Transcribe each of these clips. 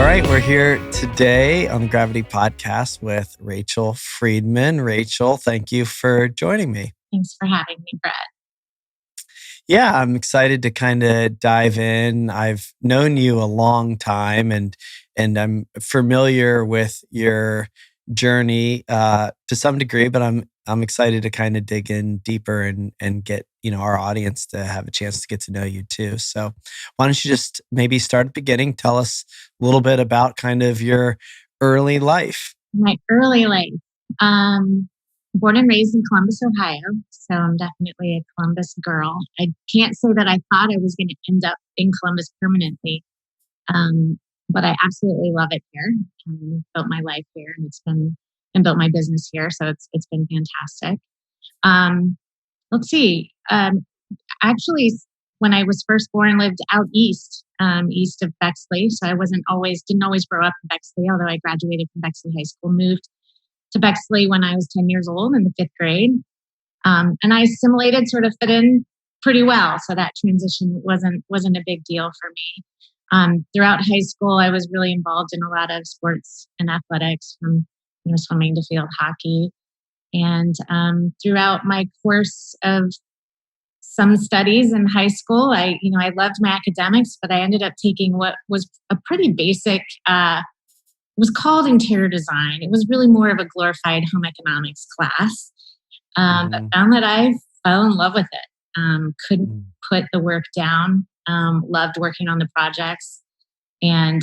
All right, we're here today on the Gravity Podcast with Rachel Friedman. Rachel, thank you for joining me. Thanks for having me, Brett. Yeah, I'm excited to kind of dive in. I've known you a long time, and I'm familiar with your journey to some degree, but I'm excited to kind of dig in deeper and get our audience to have a chance to get to know you too. So why don't you just maybe start at the beginning? Tell us a little bit about kind of your early life. My early life. Born and raised in Columbus, Ohio. So I'm definitely a Columbus girl. I can't say that I thought I was going to end up in Columbus permanently. But I absolutely love it here. Built my life here, and built my business here. So it's been fantastic. Let's see. Actually, when I was first born, lived out east, east of Bexley. So I didn't always grow up in Bexley, although I graduated from Bexley High School, moved to Bexley when I was 10 years old in the 5th grade. And I assimilated, sort of fit in pretty well. So that transition wasn't a big deal for me. Throughout high school, I was really involved in a lot of sports and athletics, from swimming to field hockey. And throughout my course of some studies in high school, I loved my academics, but I ended up taking what was a pretty basic. It was called interior design. It was really more of a glorified home economics class, but found that I fell in love with it. Couldn't put the work down. Loved working on the projects. And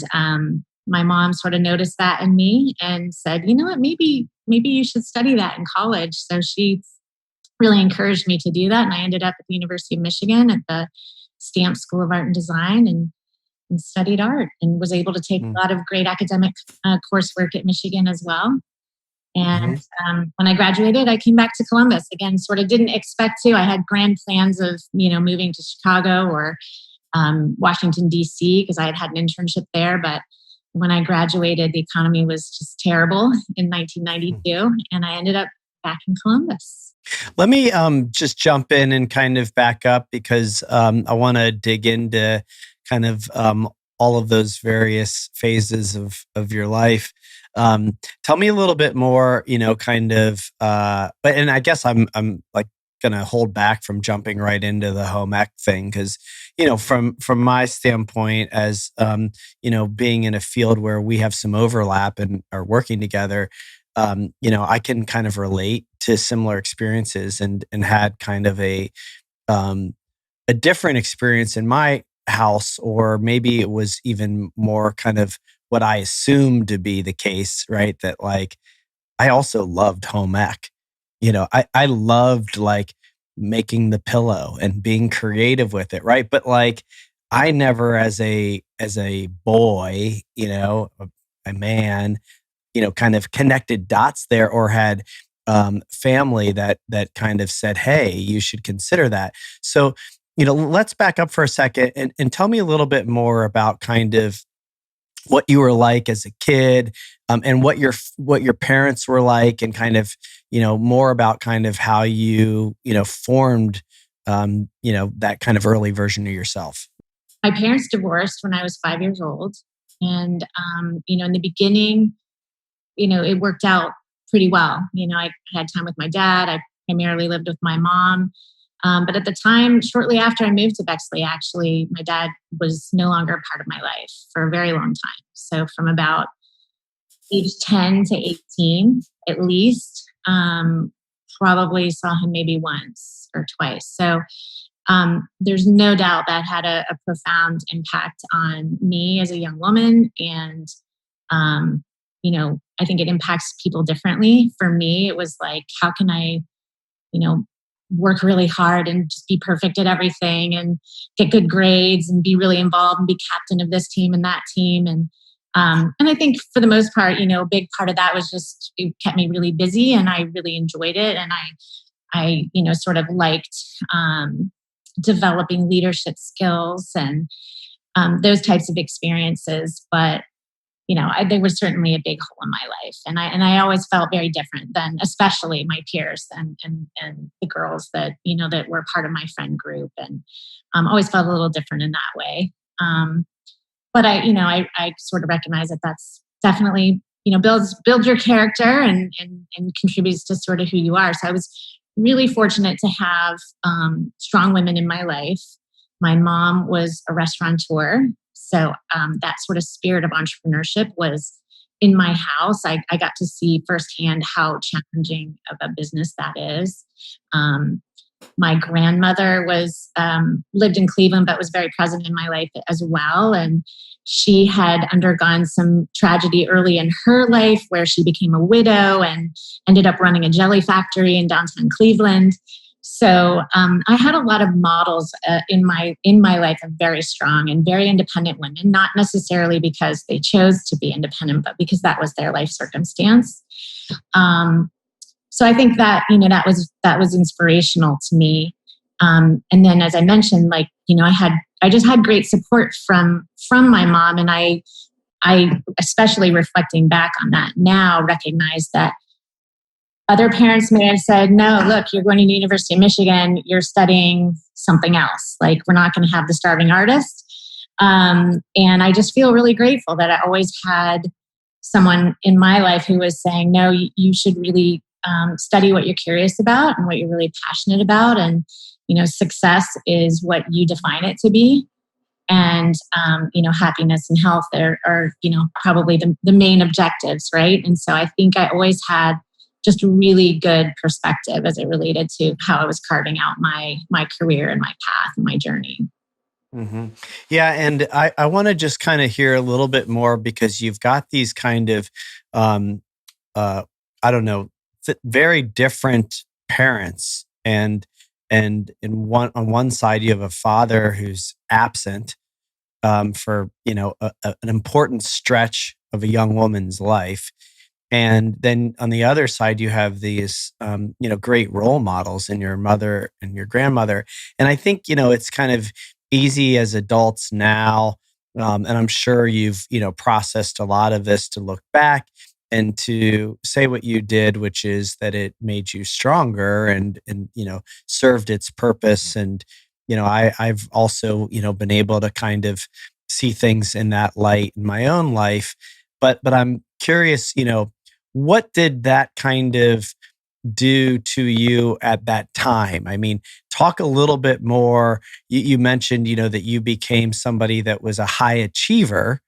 my mom sort of noticed that in me and said, you know what, maybe you should study that in college. So she really encouraged me to do that. And I ended up at the University of Michigan at the Stamp School of Art and Design and studied art, and was able to take a lot of great academic coursework at Michigan as well. And when I graduated, I came back to Columbus again. Sort of didn't expect to. I had grand plans of moving to Chicago or Washington D.C. because I had an internship there. But when I graduated, the economy was just terrible in 1992, and I ended up back in Columbus. Let me just jump in and kind of back up, because I want to dig into kind of all of those various phases of your life. Tell me a little bit more, kind of, and I guess I'm like going to hold back from jumping right into the home ec thing, because, from my standpoint as, being in a field where we have some overlap and are working together, I can kind of relate to similar experiences and had kind of a different experience in my house, or maybe it was even more kind of what I assumed to be the case, right? That like, I also loved home ec. I loved like making the pillow and being creative with it, right? But like, I never as a boy, a man, kind of connected dots there, or had family that kind of said, hey, you should consider that. So, let's back up for a second and tell me a little bit more about kind of what you were like as a kid, and what your parents were like, and kind of, more about kind of how you, formed, that kind of early version of yourself. My parents divorced when I was 5 years old. And, in the beginning, it worked out pretty well. I had time with my dad. I primarily lived with my mom. But at the time, shortly after I moved to Bexley, actually, my dad was no longer a part of my life for a very long time. So from about age 10 to 18, at least, probably saw him maybe once or twice. So there's no doubt that had a profound impact on me as a young woman. And, I think it impacts people differently. For me, it was like, how can I, work really hard and just be perfect at everything and get good grades and be really involved and be captain of this team and that team. And I think for the most part, a big part of that was just, it kept me really busy and I really enjoyed it. And I sort of liked developing leadership skills and those types of experiences. But they were certainly a big hole in my life, and I always felt very different than, especially my peers and the girls that that were part of my friend group, and always felt a little different in that way. but I sort of recognize that that's definitely, builds your character and contributes to sort of who you are. So I was really fortunate to have strong women in my life. My mom was a restaurateur, so that sort of spirit of entrepreneurship was in my house. I got to see firsthand how challenging of a business that is. My grandmother was lived in Cleveland, but was very present in my life as well. And she had undergone some tragedy early in her life, where she became a widow and ended up running a jelly factory in downtown Cleveland. So I had a lot of models in my life of very strong and very independent women, not necessarily because they chose to be independent, but because that was their life circumstance. So I think that that was inspirational to me. And then, as I mentioned, I just had great support from my mom, and I especially reflecting back on that now recognize that other parents may have said, no, look, you're going to the University of Michigan, you're studying something else. Like, we're not going to have the starving artist. And I just feel really grateful that I always had someone in my life who was saying, no, you should really study what you're curious about and what you're really passionate about. And, success is what you define it to be. And, happiness and health are probably the main objectives, right? And so I think I always had just really good perspective as it related to how I was carving out my career and my path and my journey. Mm-hmm. Yeah, and I want to just kind of hear a little bit more, because you've got these kind of, um, I don't know, very different parents, and on one side you have a father who's absent for an important stretch of a young woman's life. And then on the other side, you have these, great role models in your mother and your grandmother. And I think, it's kind of easy as adults now. And I'm sure you've, processed a lot of this to look back and to say what you did, which is that it made you stronger and, served its purpose. And, I've also, been able to kind of see things in that light in my own life. But I'm curious, what did that kind of do to you at that time? I mean, talk a little bit more. You mentioned, that you became somebody that was a high achiever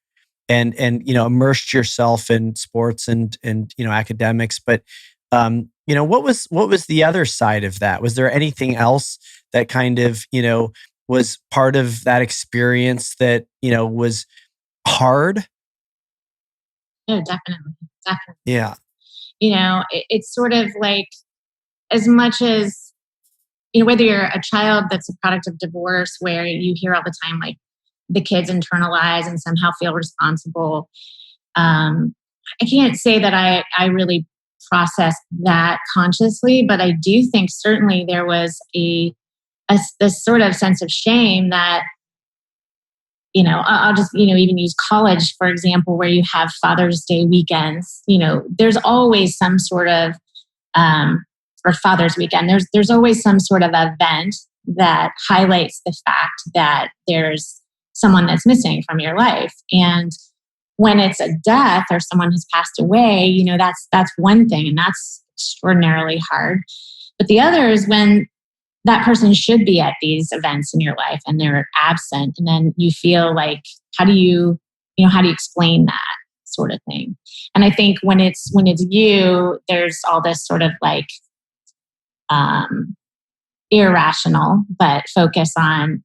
and immersed yourself in sports and academics. But what was the other side of that? Was there anything else that kind of was part of that experience that was hard? No, definitely, definitely. Yeah. It's sort of like, as much as whether you're a child that's a product of divorce, where you hear all the time, like, the kids internalize and somehow feel responsible. I can't say that I really processed that consciously, but I do think certainly there was this sort of sense of shame that, I'll just, even use college, for example, where you have Father's Day weekends. There's always some sort of, or Father's Weekend, there's always some sort of event that highlights the fact that there's someone that's missing from your life. And when it's a death or someone has passed away, that's one thing, and that's extraordinarily hard. But the other is when that person should be at these events in your life and they're absent, and then you feel like, how do you explain that sort of thing? And I think when it's you, there's all this sort of like irrational, but focus on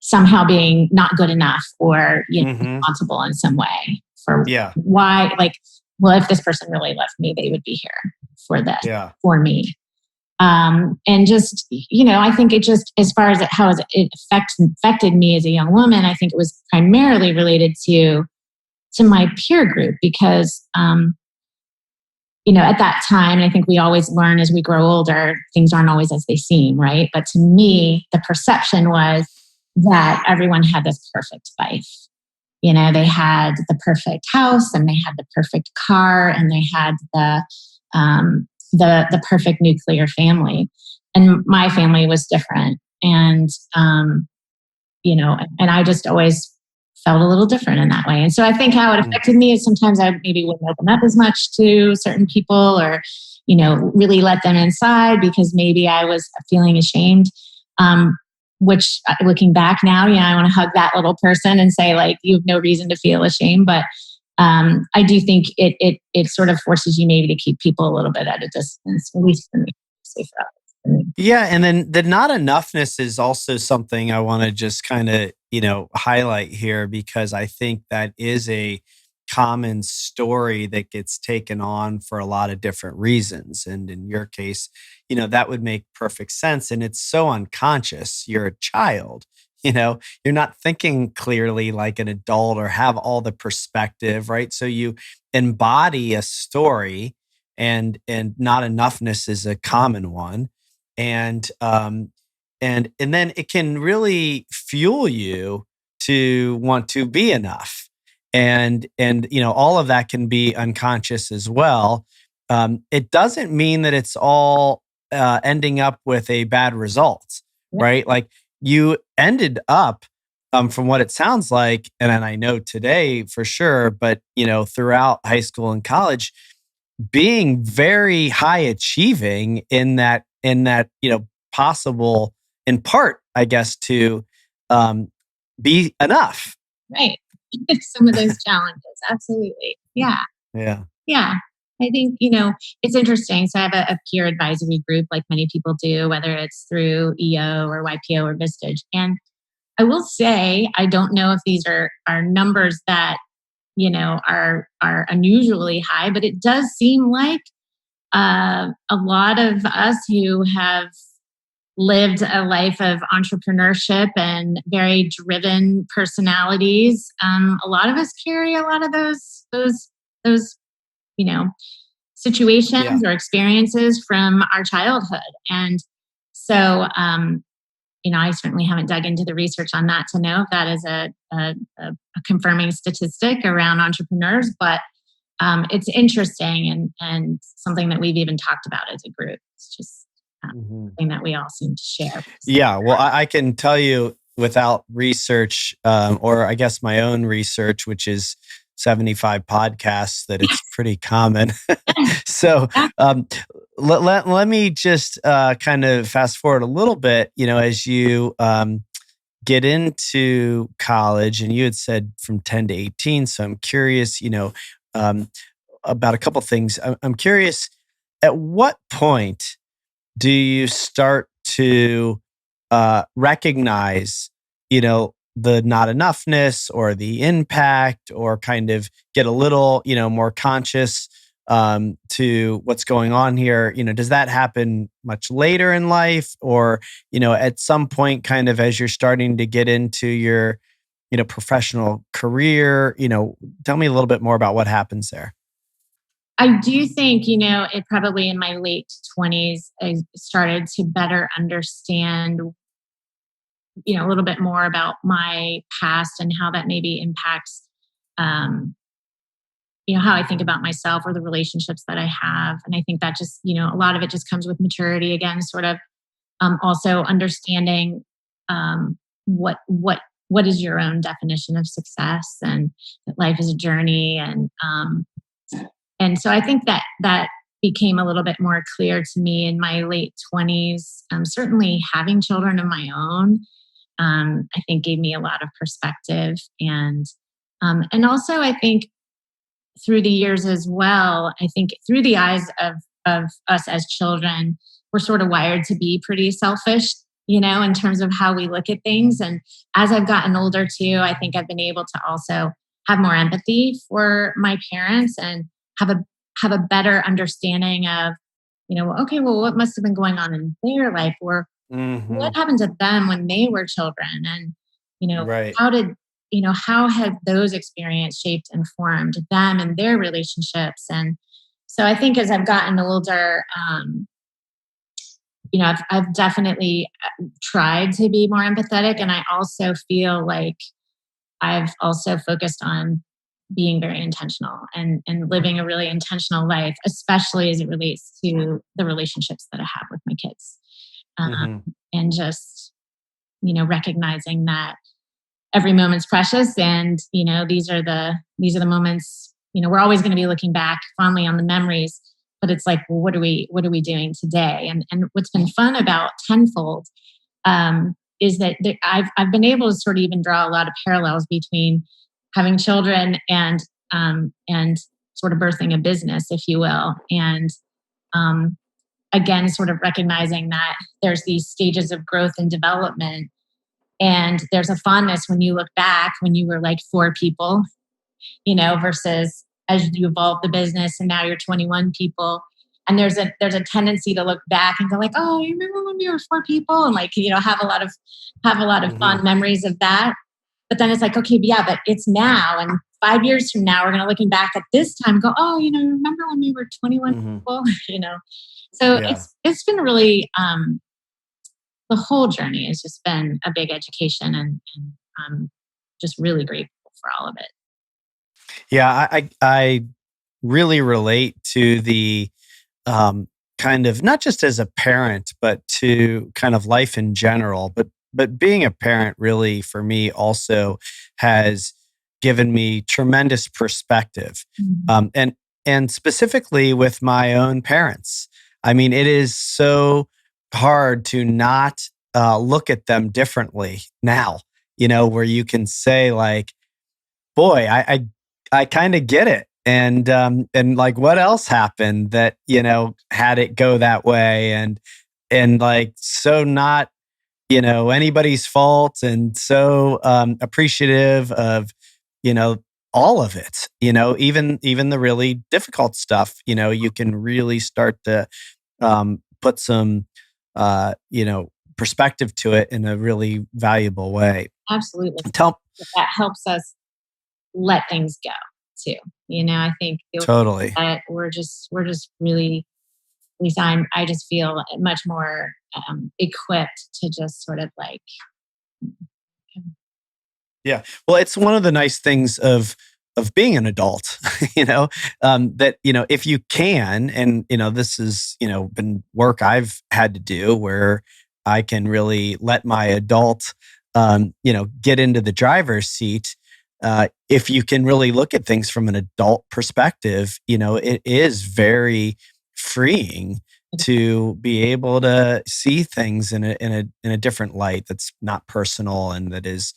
somehow being not good enough or responsible in some way for why, like, well, if this person really loved me, they would be here for this, for me. And just, I think it just, as far as how it affected me as a young woman, I think it was primarily related to my peer group, because, at that time, and I think we always learn as we grow older, things aren't always as they seem, right? But to me, the perception was that everyone had this perfect life. They had the perfect house, and they had the perfect car, and they had the perfect nuclear family. And my family was different. And, and I just always felt a little different in that way. And so I think how it affected me is sometimes I maybe wouldn't open up as much to certain people, or, really let them inside because maybe I was feeling ashamed. Which looking back now, I want to hug that little person and say, like, you have no reason to feel ashamed. But I do think it sort of forces you maybe to keep people a little bit at a distance, at least for me. Say for others. Yeah, and then the not enoughness is also something I want to just kind of, highlight here, because I think that is a common story that gets taken on for a lot of different reasons. And in your case, that would make perfect sense. And it's so unconscious. You're a child, you're not thinking clearly like an adult or have all the perspective, right? So you embody a story, and not enoughness is a common one, and then it can really fuel you to want to be enough, and all of that can be unconscious as well. It doesn't mean that it's all ending up with a bad result, right? Like, you ended up, from what it sounds like, and I know today for sure, but throughout high school and college, being very high achieving in that possible, in part, I guess, to um be enough. Right. Some of those challenges. Absolutely. Yeah. Yeah. Yeah. I think, it's interesting. So I have a peer advisory group like many people do, whether it's through EO or YPO or Vistage. And I will say, I don't know if these are numbers that, are unusually high, but it does seem like a lot of us who have lived a life of entrepreneurship and very driven personalities. A lot of us carry a lot of those you know Yeah. situations or experiences from our childhood, and so I certainly haven't dug into the research on that to know if that is a confirming statistic around entrepreneurs, but it's interesting, and something that we've even talked about as a group. It's just Mhm. something that we all seem to share. Yeah, well, I can tell you without research, or I guess my own research, which is 75 podcasts, that it's pretty common. So, Yeah. let me just kind of fast forward a little bit, as you get into college, and you had said from 10 to 18. So I'm curious, um, about a couple things. I'm curious, at what point do you start to recognize, the not enoughness or the impact, or kind of get a little, more conscious to what's going on here? Does that happen much later in life, or, at some point, kind of as you're starting to get into your, professional career? Tell me a little bit more about what happens there. I do think, it probably in my late 20s, I started to better understand, a little bit more about my past and how that maybe impacts, um, how I think about myself or the relationships that I have. And I think that just, a lot of it just comes with maturity again, sort of also understanding what what is your own definition of success, and that life is a journey, and so I think that became a little bit more clear to me in my late 20s. Certainly having children of my own, I think gave me a lot of perspective, and also I think through the years as well, I think through the eyes of us as children, we're sort of wired to be pretty selfish, in terms of how we look at things. And as I've gotten older too, I think I've been able to also have more empathy for my parents, and have a have a better understanding of, okay, well, what must have been going on in their life, or Hmm. what happened to them when they were children, and Right. how did how have those experiences shaped and formed them and their relationships. And so I think as I've gotten older, I've definitely tried to be more empathetic, and I also feel like I've also focused on being very intentional, and living a really intentional life, especially as it relates to the relationships that I have with my kids. um, Hmm. and just recognizing that every moment's precious, and these are the moments. We're always going to be looking back fondly on the memories, but it's like, well, what are we doing today? And what's been fun about Tenfold is that I've been able to sort of even draw a lot of parallels between having children and sort of birthing a business, if you will, and again, sort of recognizing that there's these stages of growth and development. And there's a fondness when you look back when you were like 4 people, versus as you evolve the business and now you're 21 people. And there's a tendency to look back and go like, oh, you remember when we were 4 people? And like, have a lot of fond memories of that. But then it's like, okay, yeah, but it's now. And 5 years from now, we're going to looking back at this time and go, oh, remember when we were 21 people? So it's been really, the whole journey has just been a big education, and I'm just really grateful for all of it. Yeah, I really relate to the kind of, not just as a parent, but to kind of life in general. But being a parent really, for me, also has given me tremendous perspective, and specifically with my own parents. I mean, it is so hard to not look at them differently now. Where you can say like, boy, I kind of get it. And like, what else happened that, had it go that way, and like, so not, anybody's fault, and so appreciative of, all of it, even the really difficult stuff, you can really start to put some, perspective to it in a really valuable way. Absolutely. Tell That helps us let things go too. I think Totally. that we're just really, at least I just feel much more equipped to just sort of like. Yeah. Well, it's one of the nice things of being an adult, that, if you can, and, this is, been work I've had to do where I can really let my adult, get into the driver's seat. If you can really look at things from an adult perspective, it is very freeing to be able to see things in a different light that's not personal, and that is,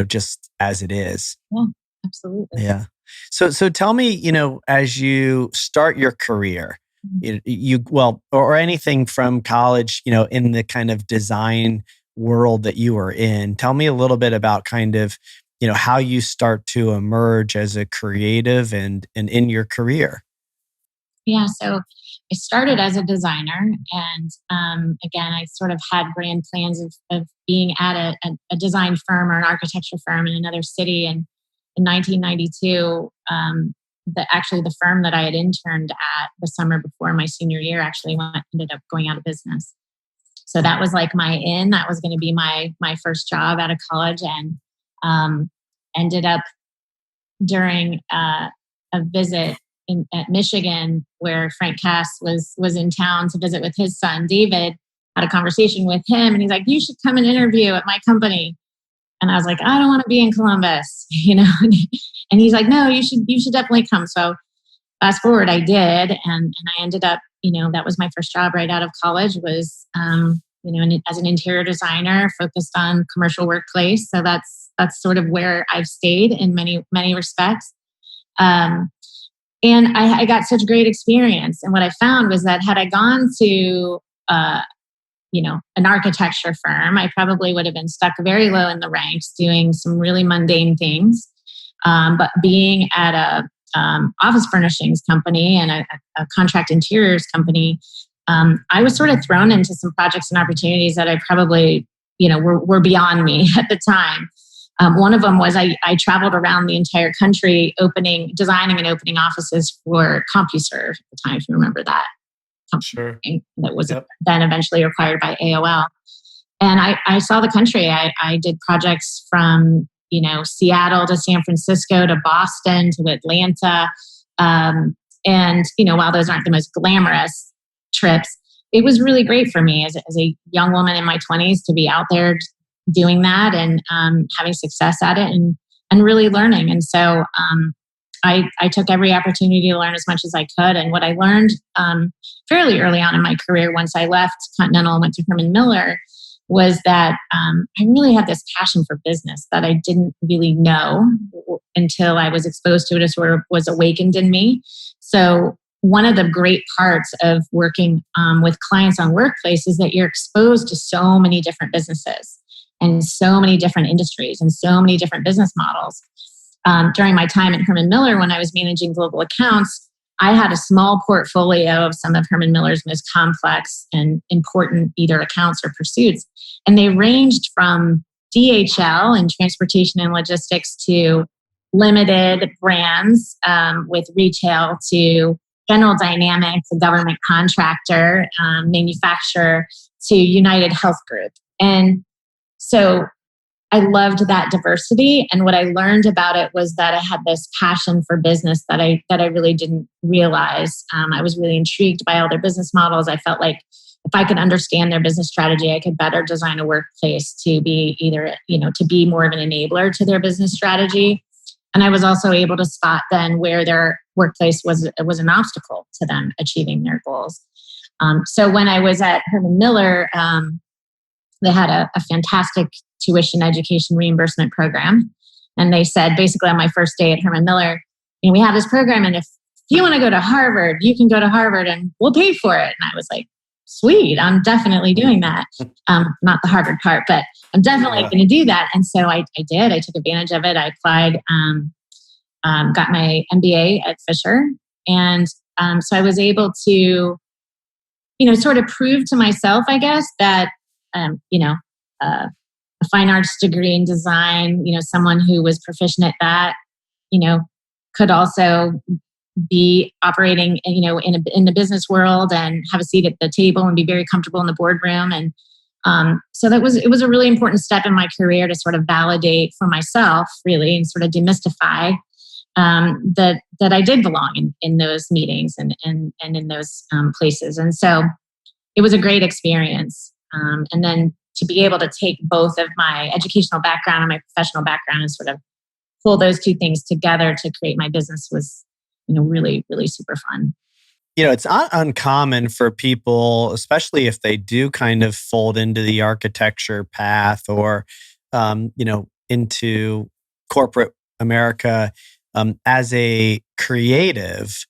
just as it is. Yeah, absolutely. Yeah. So tell me, as you start your career, or anything from college, in the kind of design world that you were in, tell me a little bit about kind of, how you start to emerge as a creative and in your career. Yeah, so I started as a designer, and again, I sort of had grand plans of being at a design firm or an architecture firm in another city. And in 1992, the firm that I had interned at the summer before my senior year actually ended up going out of business. So that was like my in. That was going to be my first job out of college, and ended up during a visit at Michigan, where Frank Cass was in town to visit with his son David. Had a conversation with him, and he's like, "You should come and interview at my company." And I was like, "I don't want to be in Columbus," And he's like, "No, you should definitely come." So fast forward, I did, and I ended up, that was my first job right out of college. Was as an interior designer focused on commercial workplace. So that's sort of where I've stayed in many respects. And I got such great experience. And what I found was that had I gone to, an architecture firm, I probably would have been stuck very low in the ranks doing some really mundane things. But being at a office furnishings company and a contract interiors company, I was sort of thrown into some projects and opportunities that I probably, were beyond me at the time. One of them was I traveled around the entire country designing and opening offices for CompuServe at the time, if you remember that Sure. That was then eventually acquired by AOL. And I saw the country. I did projects from, Seattle to San Francisco to Boston to Atlanta. And, while those aren't the most glamorous trips, it was really great for me as a young woman in my 20s to be out there doing that and having success at it and really learning. And so I took every opportunity to learn as much as I could. And what I learned fairly early on in my career, once I left Continental and went to Herman Miller, was that I really had this passion for business that I didn't really know until I was exposed to it, or sort of was awakened in me. So one of the great parts of working with clients on workplace is that you're exposed to so many different businesses and so many different industries and so many different business models. During my time at Herman Miller, when I was managing global accounts, I had a small portfolio of some of Herman Miller's most complex and important either accounts or pursuits. And they ranged from DHL and transportation and logistics to limited brands with retail to General Dynamics, a government contractor, manufacturer, to United Health Group. And so I loved that diversity. And what I learned about it was that I had this passion for business that I really didn't realize. I was really intrigued by all their business models. I felt like if I could understand their business strategy, I could better design a workplace to be either, to be more of an enabler to their business strategy. And I was also able to spot then where their workplace was an obstacle to them achieving their goals. So when I was at Herman Miller, they had a fantastic tuition education reimbursement program. And they said, basically on my first day at Herman Miller, we have this program, and if you want to go to Harvard, you can go to Harvard and we'll pay for it. And I was like, sweet, I'm definitely doing that. Not the Harvard part, but I'm definitely going to do that. And so I did. I took advantage of it. I applied, got my MBA at Fisher. And so I was able to, sort of prove to myself, I guess, that, a fine arts degree in design, someone who was proficient at that, could also be operating, in the business world and have a seat at the table and be very comfortable in the boardroom. And so it was a really important step in my career to sort of validate for myself, really, and sort of demystify that I did belong in those meetings and in those places. And so it was a great experience. And then to be able to take both of my educational background and my professional background and sort of pull those two things together to create my business was, really, really super fun. It's not uncommon for people, especially if they do kind of fold into the architecture path or, into corporate America as a creative,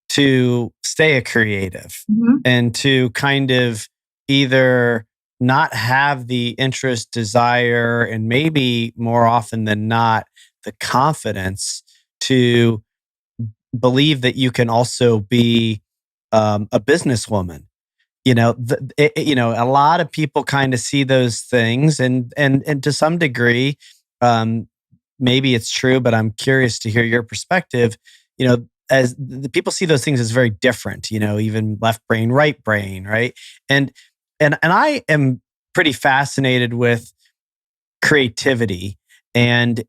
to stay a creative and to kind of either not have the interest, desire, and maybe more often than not, the confidence to believe that you can also be a businesswoman. A lot of people kind of see those things, and to some degree, maybe it's true, but I'm curious to hear your perspective. As the people see those things as very different. Even left brain, right brain, right? And I am pretty fascinated with creativity, and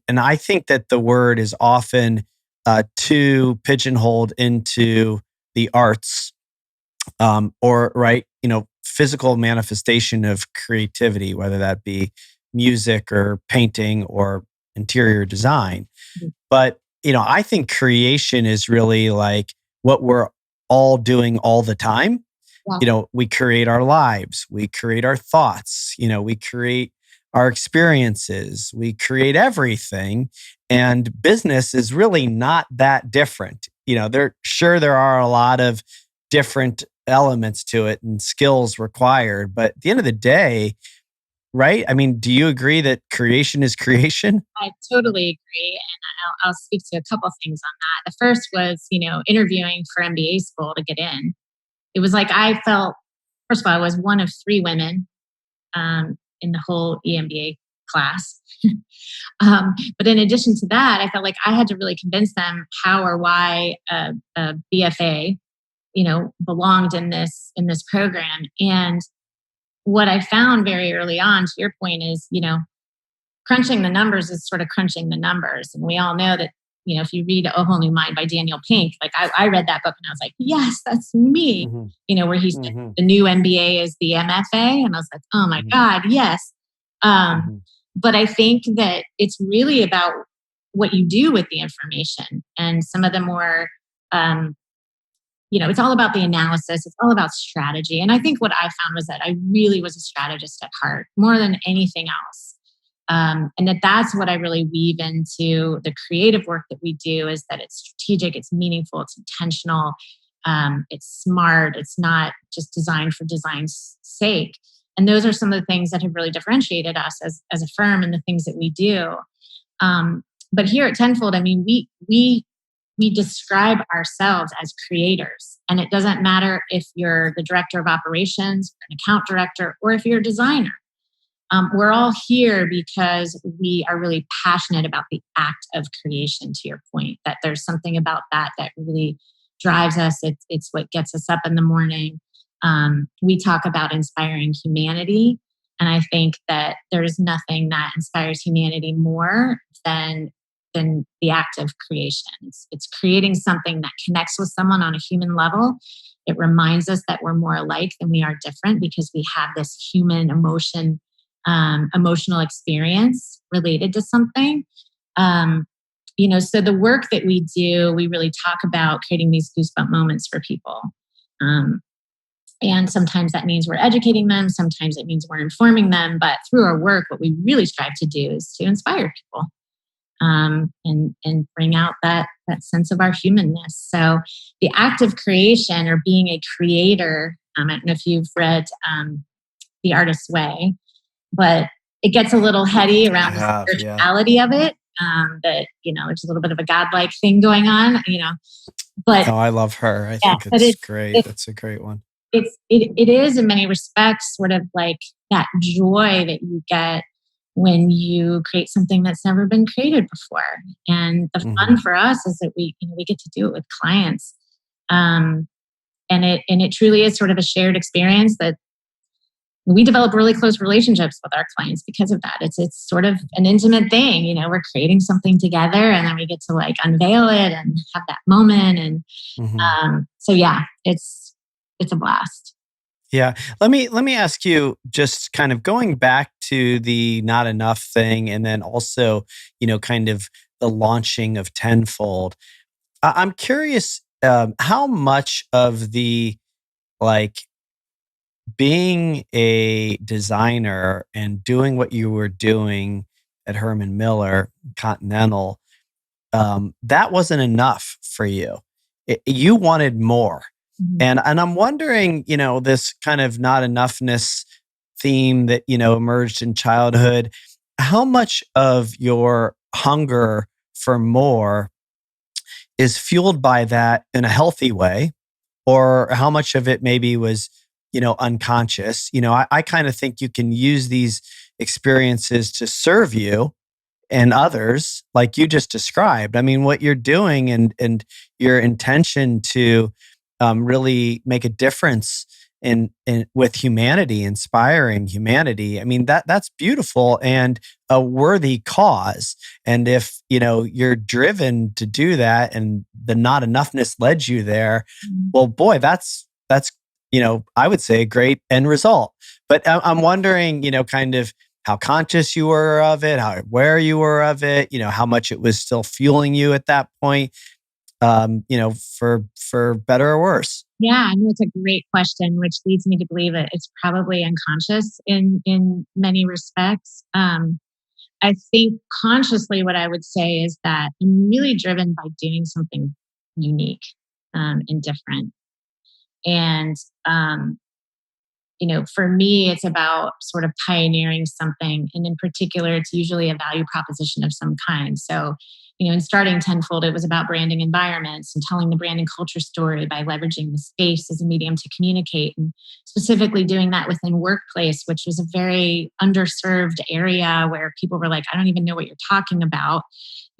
I think that the word is often too pigeonholed into the arts, or physical manifestation of creativity, whether that be music or painting or interior design. But I think creation is really like what we're all doing all the time. Yeah. We create our lives, we create our thoughts, we create our experiences, we create everything. And business is really not that different. There are a lot of different elements to it and skills required. But at the end of the day, right? I mean, do you agree that creation is creation? I totally agree. And I'll speak to a couple things on that. The first was, interviewing for MBA school to get in. It was like I felt, first of all, I was one of 3 women in the whole EMBA class. But in addition to that, I felt like I had to really convince them how or why a BFA, belonged in this program. And what I found very early on, to your point, is, crunching the numbers is sort of crunching the numbers. And we all know that, if you read A Whole New Mind by Daniel Pink, like I read that book and I was like, yes, that's me. Where he said the new MBA is the MFA. And I was like, oh my God, yes. Mhm. But I think that it's really about what you do with the information, and some of the more, um, it's all about the analysis. It's all about strategy. And I think what I found was that I really was a strategist at heart more than anything else. And that's what I really weave into the creative work that we do, is that it's strategic, it's meaningful, it's intentional, it's smart, it's not just designed for design's sake. And those are some of the things that have really differentiated us as a firm and the things that we do. But here at Tenfold, I mean, we describe ourselves as creators, and it doesn't matter if you're the director of operations, an account director, or if you're a designer. We're all here because we are really passionate about the act of creation, to your point, that there's something about that that really drives us. It's what gets us up in the morning. We talk about inspiring humanity. And I think that there's nothing that inspires humanity more than the act of creation. It's creating something that connects with someone on a human level. It reminds us that we're more alike than we are different, because we have this human emotional experience related to something. So the work that we do, we really talk about creating these goosebump moments for people. And sometimes that means we're educating them. Sometimes it means we're informing them. But through our work, what we really strive to do is to inspire people, and bring out that sense of our humanness. So the act of creation, or being a creator, I don't know if you've read The Artist's Way, but it gets a little heady I around the have, yeah. spirituality of it. That there's a little bit of a godlike thing going on, but Oh, I love her. I yeah, think but it's great. That's a great one. it is in many respects sort of like that joy that you get when you create something that's never been created before. And the Hmm. fun for us is that we get to do it with clients. And it truly is sort of a shared experience that we develop really close relationships with our clients because of that. It's sort of an intimate thing. We're creating something together, and then we get to like unveil it and have that moment. And Hmm. so yeah, it's a blast. Yeah. Let me ask you, just kind of going back to the not enough thing, and then also, kind of the launching of Tenfold. I'm curious, how much of the, like, being a designer and doing what you were doing at Herman Miller Continental, that wasn't enough for you. You wanted more. Mhm. And I'm wondering, this kind of not enoughness theme that, emerged in childhood, how much of your hunger for more is fueled by that in a healthy way, or how much of it maybe was, unconscious? I kind of think you can use these experiences to serve you and others, like you just described. I mean, what you're doing, and your intention to, really make a difference in with humanity, inspiring humanity. I mean, that's beautiful and a worthy cause. And if you're driven to do that, and the not enoughness led you there, Mhm. well, boy, that's I would say a great end result. But I'm wondering, kind of how conscious you were of it, how aware you were of it, how much it was still fueling you at that point, for better or worse. Yeah, I know it's a great question, which leads me to believe that it's probably unconscious in many respects. I think consciously, what I would say is that I'm really driven by doing something unique, and different. And for me, it's about sort of pioneering something. And in particular, it's usually a value proposition of some kind. So, in starting Tenfold, it was about branding environments and telling the brand and culture story by leveraging the space as a medium to communicate, and specifically doing that within workplace, which was a very underserved area where people were like, I don't even know what you're talking about.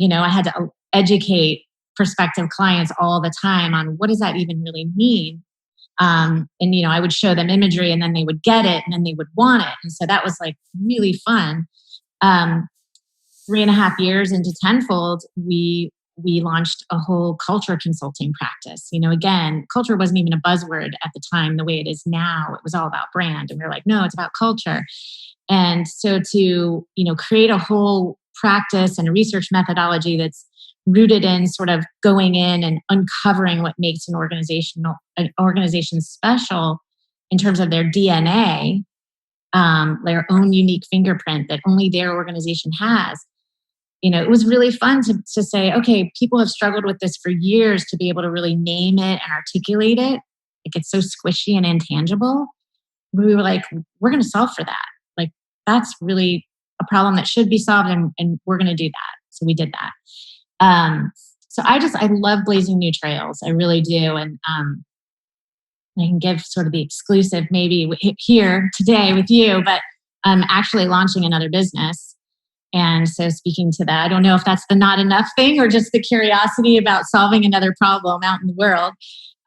I had to educate prospective clients all the time on what does that even really mean. And I would show them imagery, and then they would get it, and then they would want it. And so that was like really fun. um, 3.5 years into Tenfold, we launched a whole culture consulting practice. Again, culture wasn't even a buzzword at the time the way it is now. It was all about brand, and we were like, no, it's about culture. And so to, create a whole practice and a research methodology that's rooted in sort of going in and uncovering what makes an organization special in terms of their DNA, their own unique fingerprint that only their organization has. It was really fun to say, okay, people have struggled with this for years, to be able to really name it and articulate it. Like, it's so squishy and intangible. We were like, we're going to solve for that. Like, that's really a problem that should be solved, and we're going to do that. So we did that. So I love blazing new trails. I really do. And I can give sort of the exclusive maybe here today with you, but I'm actually launching another business. And so, speaking to that, I don't know if that's the not enough thing or just the curiosity about solving another problem out in the world.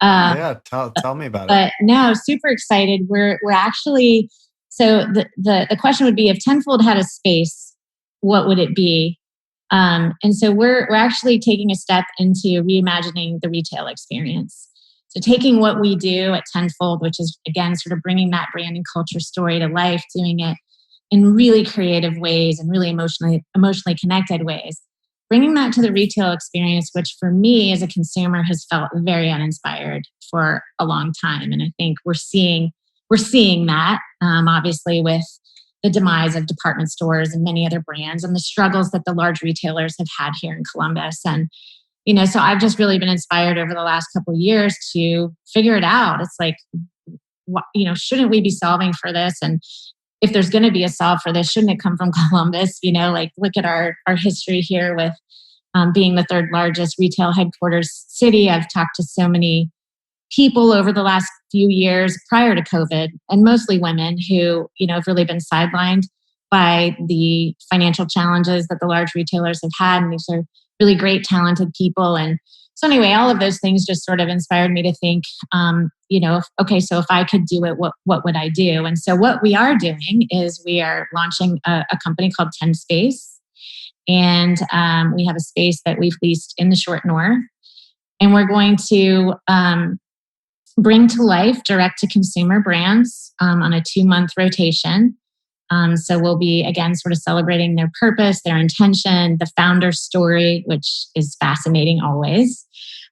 Yeah, tell me about it. But no, super excited. We're actually, so the question would be, if Tenfold had a space, what would it be? And so we're actually taking a step into reimagining the retail experience. So taking what we do at Tenfold, which is again sort of bringing that brand and culture story to life, doing it in really creative ways and really emotionally connected ways, bringing that to the retail experience, which for me as a consumer has felt very uninspired for a long time. And I think we're seeing that obviously with the demise of department stores and many other brands, and the struggles that the large retailers have had here in Columbus. And so I've just really been inspired over the last couple of years to figure it out. It's like, shouldn't we be solving for this? And if there's going to be a solve for this, shouldn't it come from Columbus? Like, look at our history here with being the third largest retail headquarters city. I've talked to so many people over the last few years prior to COVID, and mostly women who, have really been sidelined by the financial challenges that the large retailers have had. And these are really great, talented people. And so anyway, all of those things just sort of inspired me to think, so if I could do it, what would I do? And so what we are doing is we are launching a company called TENSPACE. And we have a space that we've leased in the Short North. And we're going to bring to life direct-to-consumer brands on a 2-month rotation. So we'll be, again, sort of celebrating their purpose, their intention, the founder's story, which is fascinating always,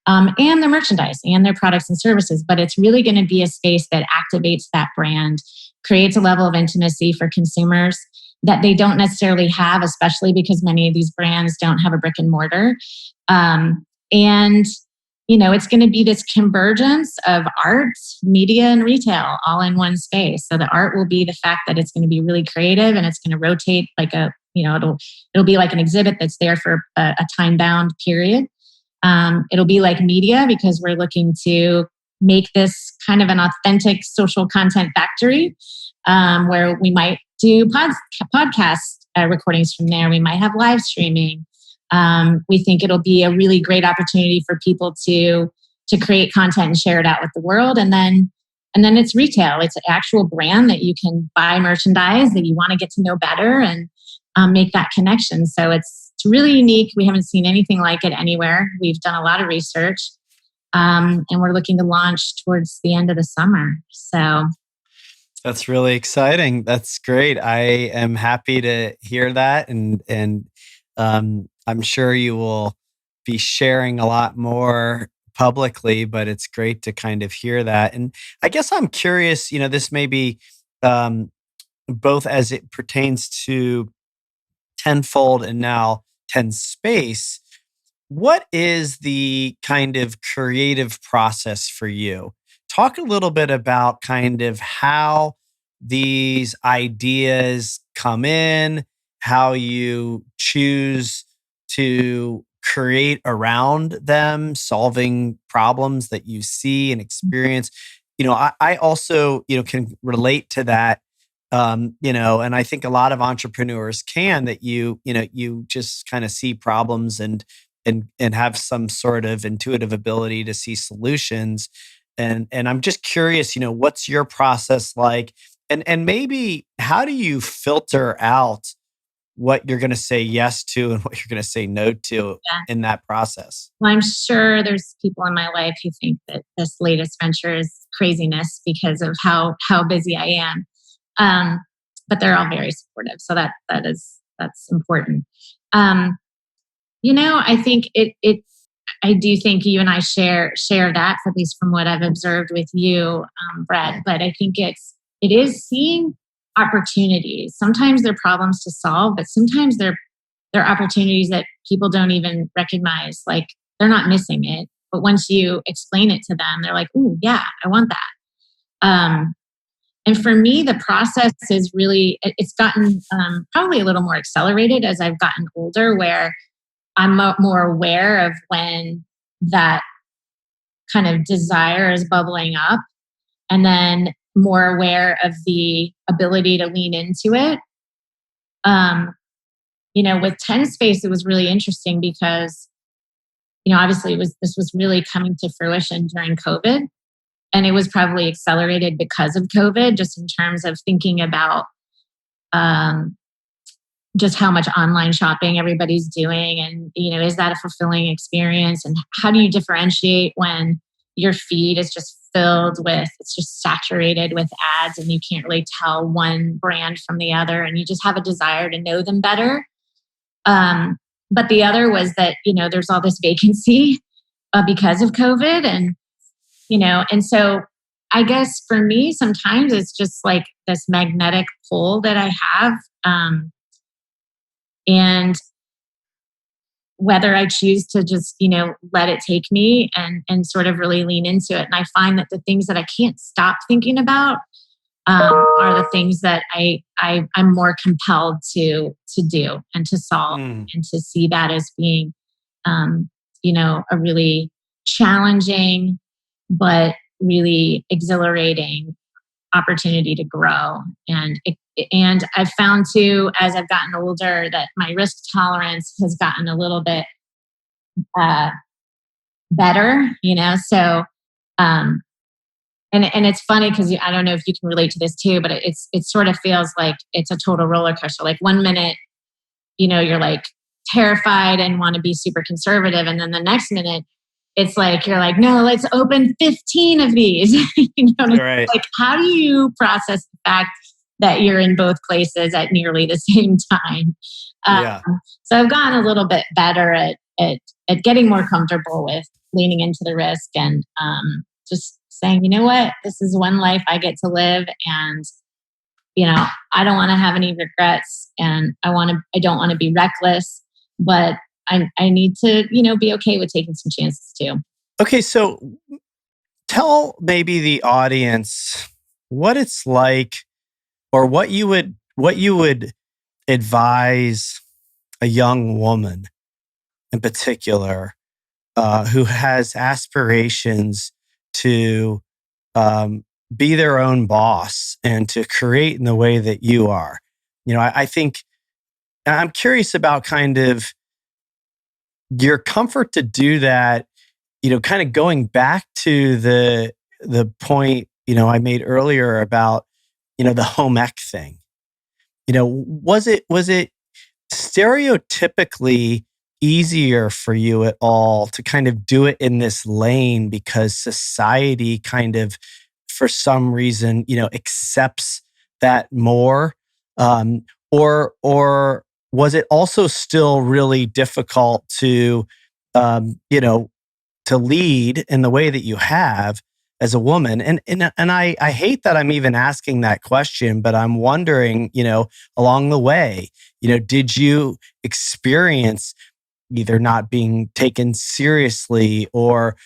and their merchandise and their products and services. But it's really going to be a space that activates that brand, creates a level of intimacy for consumers that they don't necessarily have, especially because many of these brands don't have a brick and mortar. And it's going to be this convergence of art, media, and retail all in one space. So the art will be the fact that it's going to be really creative, and it's going to rotate like it'll be like an exhibit that's there for a time-bound period. It'll be like media, because we're looking to make this kind of an authentic social content factory, where we might do podcast recordings from there. We might have live streaming. We think it'll be a really great opportunity for people to create content and share it out with the world. And then it's retail. It's an actual brand that you can buy merchandise that you want to get to know better and make that connection. So it's really unique. We haven't seen anything like it anywhere. We've done a lot of research, and we're looking to launch towards the end of the summer. So that's really exciting. That's great. I am happy to hear that, and I'm sure you will be sharing a lot more publicly, but it's great to kind of hear that. And I guess I'm curious, this may be both as it pertains to Tenfold and now TenSpace. What is the kind of creative process for you? Talk a little bit about kind of how these ideas come in, how you choose to create around them, solving problems that you see and experience. I also, can relate to that. And I think a lot of entrepreneurs can, that you just kind of see problems and have some sort of intuitive ability to see solutions. And I'm just curious, what's your process like? And maybe how do you filter out what you're going to say yes to and what you're going to say no to in that process? Well, I'm sure there's people in my life who think that this latest venture is craziness because of how busy I am. but they're all very supportive. So that's important. I think I do think you and I share that, at least from what I've observed with you, Brett. But I think it is seeing opportunities. Sometimes they're problems to solve, but sometimes they're opportunities that people don't even recognize. Like, they're not missing it, but once you explain it to them, they're like, "Ooh, yeah, I want that." And for me, the process is really, it's gotten probably a little more accelerated as I've gotten older, where I'm more aware of when that kind of desire is bubbling up, and then more aware of the ability to lean into it. With TENSPACE, it was really interesting because, obviously this was really coming to fruition during COVID, and it was probably accelerated because of COVID, just in terms of thinking about just how much online shopping everybody's doing. And, is that a fulfilling experience? And how do you differentiate when your feed is just filled with, it's just saturated with ads and you can't really tell one brand from the other, and you just have a desire to know them better. But the other was that, there's all this vacancy because of COVID. And so I guess for me, sometimes it's just like this magnetic pull that I have. And whether I choose to just, let it take me and sort of really lean into it. And I find that the things that I can't stop thinking about are the things that I'm more compelled to do and to solve, and to see that as being, a really challenging but really exhilarating opportunity to grow. And I've found too, as I've gotten older, that my risk tolerance has gotten a little bit better, So, and it's funny because I don't know if you can relate to this too, but it sort of feels like it's a total roller coaster. Like, one minute, you're like terrified and want to be super conservative, and then the next minute, it's like you're like, no, let's open 15 of these. Right. Like, how do you process the fact that you're in both places at nearly the same time? Yeah. So I've gotten a little bit better at getting more comfortable with leaning into the risk, and just saying, you know what, this is one life I get to live, and I don't want to have any regrets, and I don't want to be reckless, but I need to, be okay with taking some chances too. Okay, so tell maybe the audience what it's like, or what you would advise a young woman in particular who has aspirations to be their own boss and to create in the way that you are. I think I'm curious about kind of your comfort to do that, kind of going back to the point, I made earlier about, the home ec thing. Was it stereotypically easier for you at all to kind of do it in this lane because society kind of, for some reason, accepts that more? Or was it also still really difficult to, to lead in the way that you have as a woman? And I hate that I'm even asking that question, but I'm wondering, along the way, did you experience either not being taken seriously, or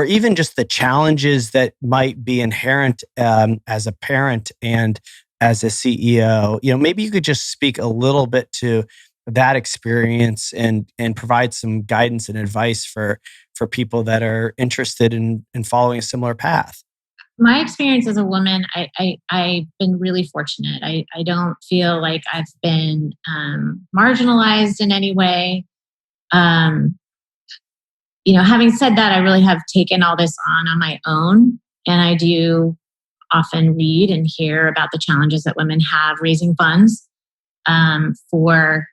even just the challenges that might be inherent as a parent and as a CEO? Maybe you could just speak a little bit to that experience and provide some guidance and advice for people that are interested in following a similar path. My experience as a woman, I've been really fortunate. I don't feel like I've been marginalized in any way. Having said that, I really have taken all this on my own, and I do often read and hear about the challenges that women have raising funds for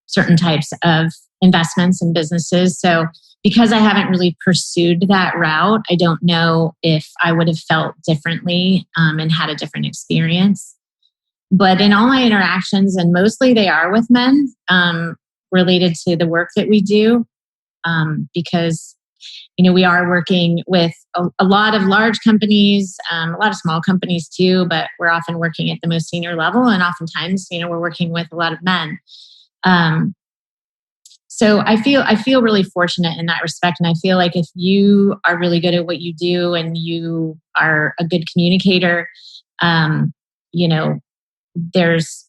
certain types of investments and businesses. So because I haven't really pursued that route, I don't know if I would have felt differently and had a different experience. But in all my interactions, and mostly they are with men, related to the work that we do, because we are working with a lot of large companies, a lot of small companies too, but we're often working at the most senior level, and oftentimes, we're working with a lot of men. So I feel really fortunate in that respect, and I feel like if you are really good at what you do and you are a good communicator, you know, there's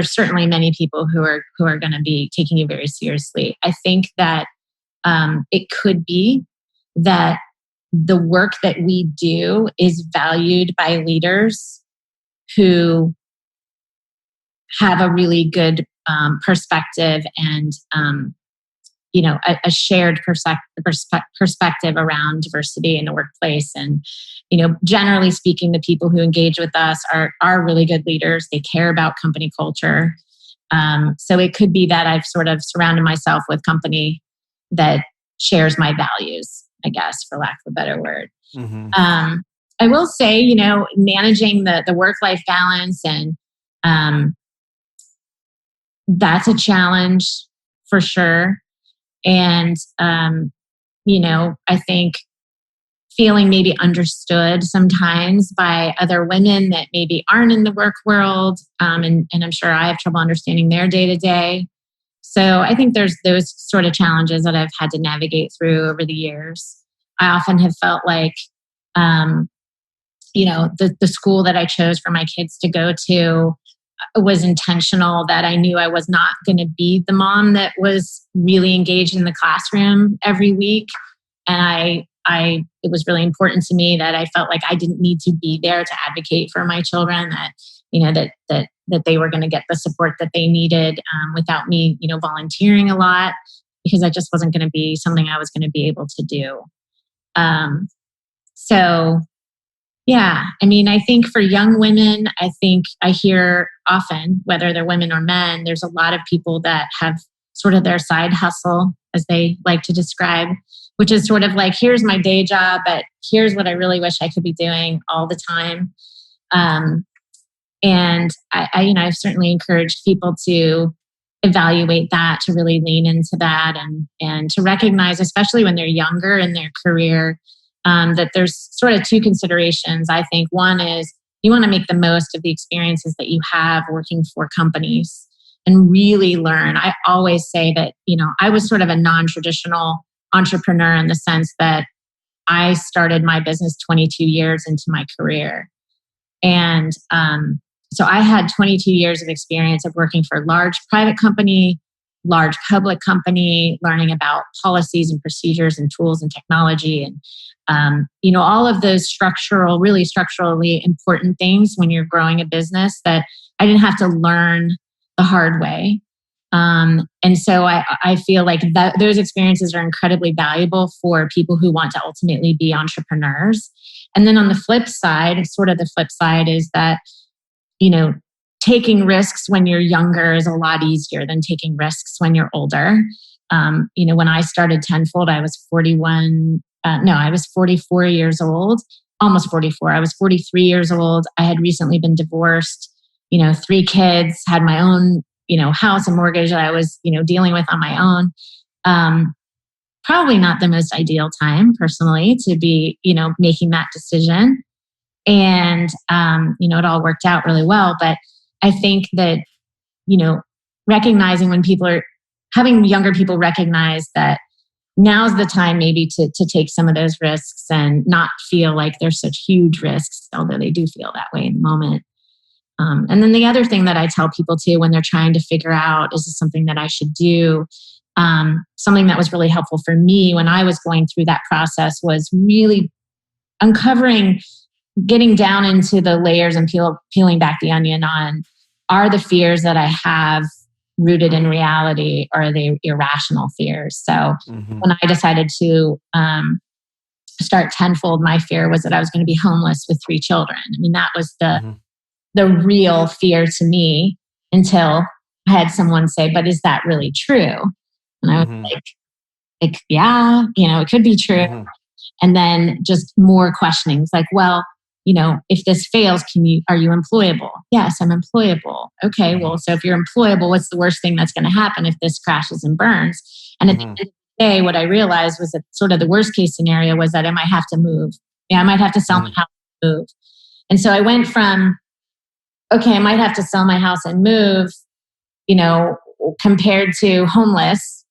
certainly many people who are going to be taking you very seriously. I think that it could be that the work that we do is valued by leaders who have a really good perspective and a shared perspective around diversity in the workplace. And generally speaking, the people who engage with us are really good leaders. They care about company culture. So it could be that I've sort of surrounded myself with company that shares my values, I guess, for lack of a better word. Mm-hmm. I will say, managing the work-life balance, and that's a challenge for sure. And, I think feeling maybe understood sometimes by other women that maybe aren't in the work world. And I'm sure I have trouble understanding their day to day. So I think there's those sort of challenges that I've had to navigate through over the years. I often have felt like, the school that I chose for my kids to go to was intentional, that I knew I was not going to be the mom that was really engaged in the classroom every week. And it was really important to me that I felt like I didn't need to be there to advocate for my children, that they were going to get the support that they needed without me, volunteering a lot, because that just wasn't going to be something I was going to be able to do. So yeah, I think for young women, I think I hear often, whether they're women or men, there's a lot of people that have sort of their side hustle, as they like to describe, which is sort of like, here's my day job, but here's what I really wish I could be doing all the time. And I've certainly encouraged people to evaluate that, to really lean into that, and to recognize, especially when they're younger in their career, that there's sort of two considerations. I think one is you want to make the most of the experiences that you have working for companies and really learn. I always say that, I was sort of a non-traditional entrepreneur in the sense that I started my business 22 years into my career. And so I had 22 years of experience of working for a large private company, large public company, learning about policies and procedures and tools and technology, and all of those really structurally important things when you're growing a business that I didn't have to learn the hard way. And so I feel like those experiences are incredibly valuable for people who want to ultimately be entrepreneurs. And then on the flip side, is that, taking risks when you're younger is a lot easier than taking risks when you're older. When I started Tenfold, I was 44 years old, almost 44. I was 43 years old. I had recently been divorced, 3 kids, had my own, house and mortgage that I was, dealing with on my own. Probably not the most ideal time personally to be, making that decision. And, it all worked out really well. But I think that, recognizing when having younger people recognize that now's the time maybe to take some of those risks and not feel like they're such huge risks, although they do feel that way in the moment. And then the other thing that I tell people too, when they're trying to figure out, is this something that I should do? Something that was really helpful for me when I was going through that process was really uncovering, getting down into the layers and peeling back the onion on, are the fears that I have rooted in reality, or are they irrational fears? So when I decided to start Tenfold, my fear was that I was going to be homeless with 3 children. That was the real fear to me, until I had someone say, but is that really true? And I was like, yeah, it could be true. And then just more questionings like, well, if this fails, are you employable? Yes, I'm employable. Okay, well, so if you're employable, what's the worst thing that's going to happen if this crashes and burns? And at the end of the day, what I realized was that sort of the worst case scenario was that I might have to move. Yeah, I might have to sell my house and move. And so I went from, okay, I might have to sell my house and move, compared to homeless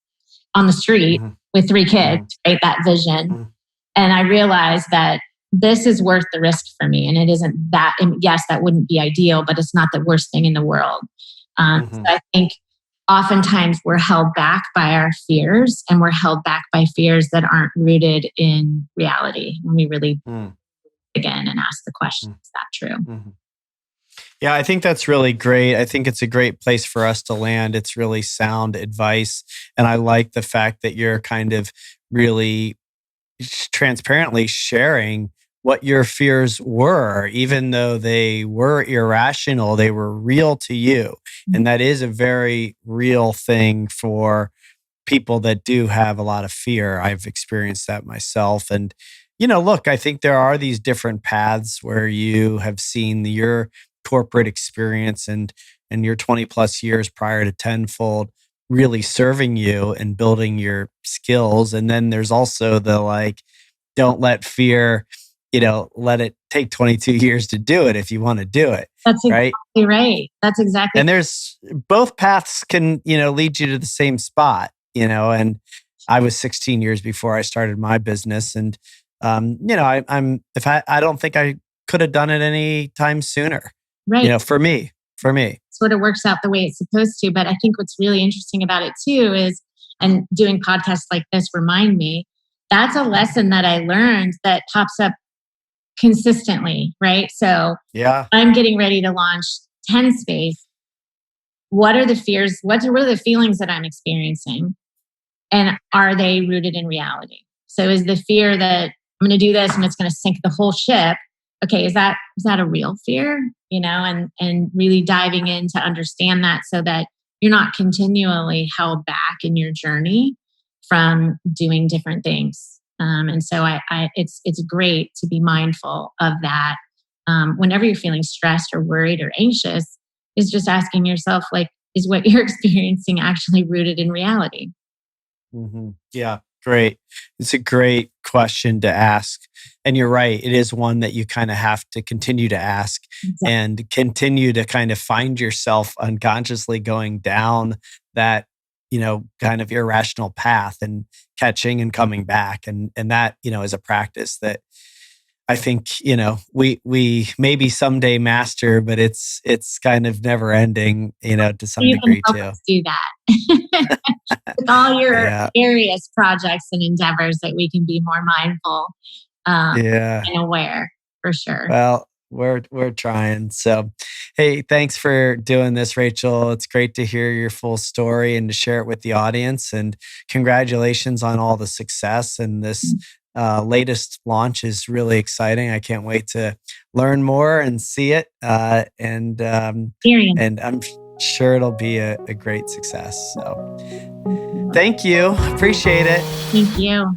on the street with 3 kids, right? That vision. And I realized that this is worth the risk for me. And it isn't that, and yes, that wouldn't be ideal, but it's not the worst thing in the world. So I think oftentimes we're held back by our fears, and we're held back by fears that aren't rooted in reality. When we really begin and ask the question, is that true? Yeah, I think that's really great. I think it's a great place for us to land. It's really sound advice. And I like the fact that you're kind of really transparently sharing what your fears were, even though they were irrational, they were real to you. And that is a very real thing for people that do have a lot of fear. I've experienced that myself. And, look, I think there are these different paths where you have seen your corporate experience and your 20 plus years prior to Tenfold really serving you and building your skills. And then there's also the don't let fear, let it take 22 years to do it if you want to do it. That's right? Exactly right. That's exactly. And there's both paths can, lead you to the same spot, and I was 16 years before I started my business. And, I don't think I could have done it any time sooner, right. For me. Sort of works out the way it's supposed to. But I think what's really interesting about it too is, and doing podcasts like this remind me, that's a lesson that I learned that pops up consistently, right? So yeah, I'm getting ready to launch TENSPACE. What are the fears? What are the feelings that I'm experiencing? And are they rooted in reality? So is the fear that I'm going to do this and it's going to sink the whole ship? Okay, is that a real fear? And really diving in to understand that so that you're not continually held back in your journey from doing different things. And so it's great to be mindful of that. Whenever you're feeling stressed or worried or anxious, is just asking yourself, is what you're experiencing actually rooted in reality? Yeah, great. It's a great question to ask. And you're right. It is one that you kind of have to continue to ask and continue to kind of find yourself unconsciously going down that, kind of irrational path and catching and coming back. And that, is a practice that I think, we maybe someday master, but it's kind of never ending, to some degree too. Do that. With all your various projects and endeavors, that we can be more mindful and aware, for sure. Well, we're trying. So, hey, thanks for doing this, Rachel. It's great to hear your full story and to share it with the audience. And congratulations on all the success. And this latest launch is really exciting. I can't wait to learn more and see it. And I'm sure it'll be a great success. So thank you. Appreciate it. Thank you.